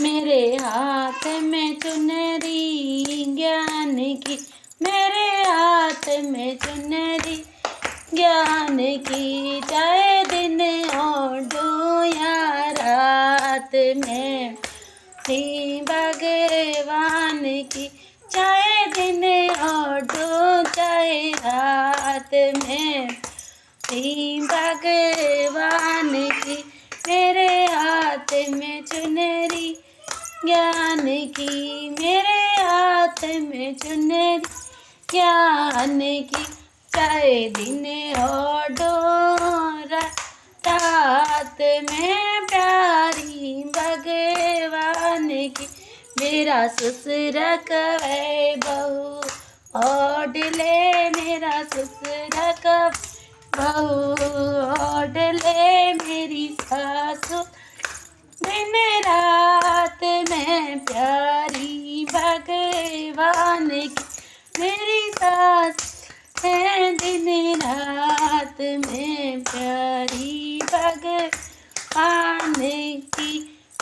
मेरे हाथ में चुनरी ज्ञान की, मेरे हाथ में चुनरी ज्ञान की, चाहे दिन ओढ़ूं या रात में श्री भगवान की, चाहे दिन ओढ़ूं चाहे रात में श्री भगवान की, मेरे हाथ में चुनरी ज्ञान की, मेरे हाथ में चुनरी ज्ञान की, चाहे दिन और रात में प्यारी भगवान की, मेरा ससुर कवे बहू ओढ़ ले, मेरा ससुर कवे बहू ओढ़ ले, मेरी सासु दिन रात में प्यारी भगवान की, मेरी सास है दिन रात में प्यारी भगवान की,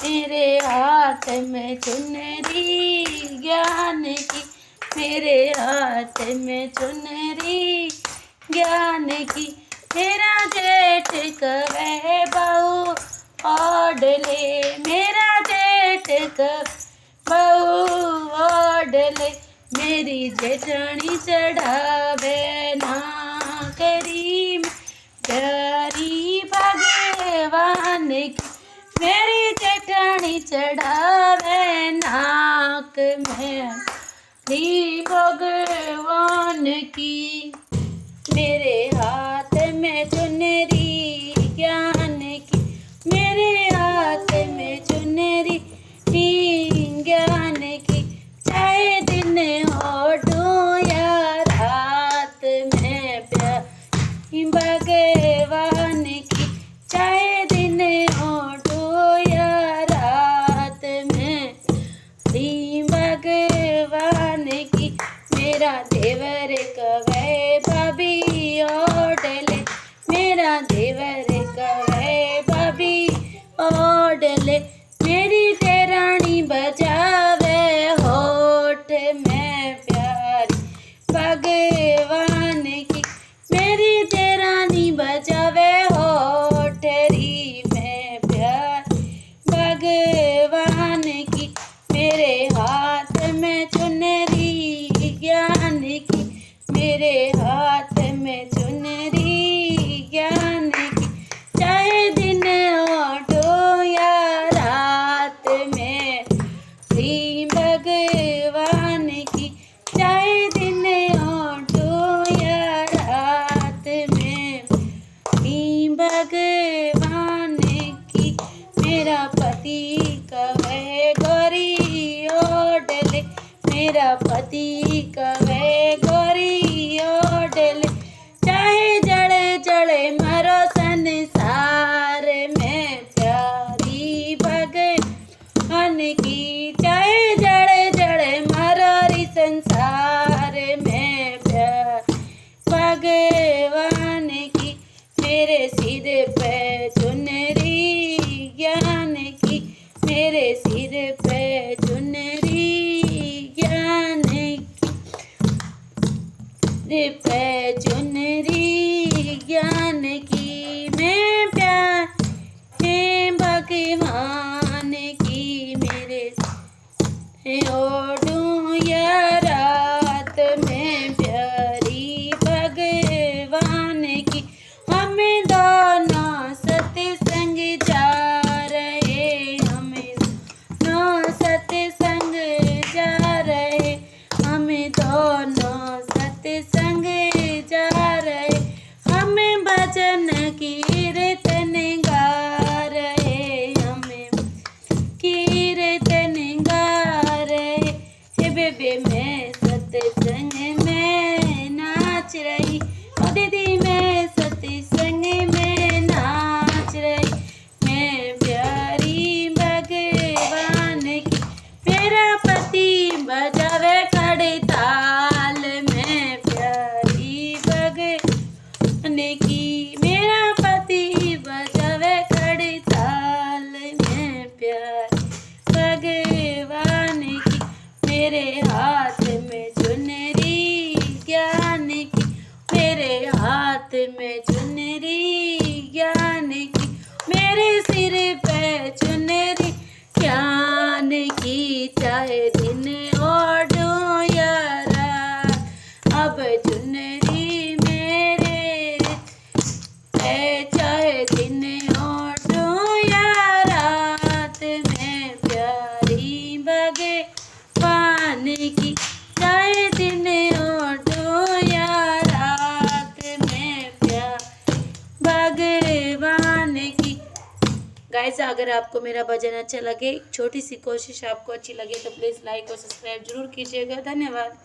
मेरे हाथ में चुनरी ज्ञान की, मेरे हाथ में चुनरी ज्ञान की, मेरा जेठ कवे बहू ओढ़ ले, मेरा जेठ बहू ओढ़ ले, मेरी जेठानी चढ़ावे ना करी प्यारी भगवान की, मेरी जेठानी चढ़ावे नाक में री भगवान की, मेरे हाथ में चुनरी ज्ञान की, मेरे हाथ में चुनरी ज्ञान की, चाहे दिन ओढ़ूं या रात में प्यारी भगवान की, चाहे दिन ओढ़ूं या रात में श्री भगवान की, मेरा देवर कवे भाभी ओढ़ ले, मेरा देवर कवे भाभी ओढ़ ले, मेरी देरानी बजावे होठ में प्यारी भगवान की, मेरी देरानी बजावे होठरी में प्यारी भगवान की, मेरे हाथ में चुनरी ज्ञान की, मेरे हाथ में चुनरी ज्ञान की, चाहे दिन ओढ़ो या रात में श्री भगवान की, चाहे दिन ओढ़ो या रात में श्री भगवान की, मेरा पति कवे गोरी ओढ़ ले, मेरा पति कवे गोरी ओढ़ ले, चाहे जड़े जड़े मरो संसार में प्यारी भगवान की, चाहे जड़े जड़े मरो री संसार में प्यारी भगवान की, मेरे सिर पे चुनरी ज्ञान की, मेरे सिर पे चुनरी ज्ञान की, सिर पे चुनरी ज्ञान की, मैं प्यार है भगवान की, मेरे ओढ़ूं या रात में प्यारी भगवान की, हमें दोनों सत्संग जा रहे, हमें दोनों सत्संग जा रहे, हमें दोनों सत्संग जा रहे, हमें भजन कीर्तन गा रहे, हमें कीर्तन गा रहे, मेरे हाथ में चुनरी ज्ञान की, मेरे हाथ में चुनरी ज्ञान की, मेरे सिर पे चुनरी ज्ञान की। चाहे दिन ओढ़ो या रात, अब चुनरी मेरे है। चाहे दिन ओढ़ो या रात में प्यारी भगवान की, चाहे दिन ओढ़ो या रात में प्यार भगवान की। गाइस, अगर आपको मेरा भजन अच्छा लगे, छोटी सी कोशिश आपको अच्छी लगे तो प्लीज़ लाइक और सब्सक्राइब जरूर कीजिएगा। धन्यवाद।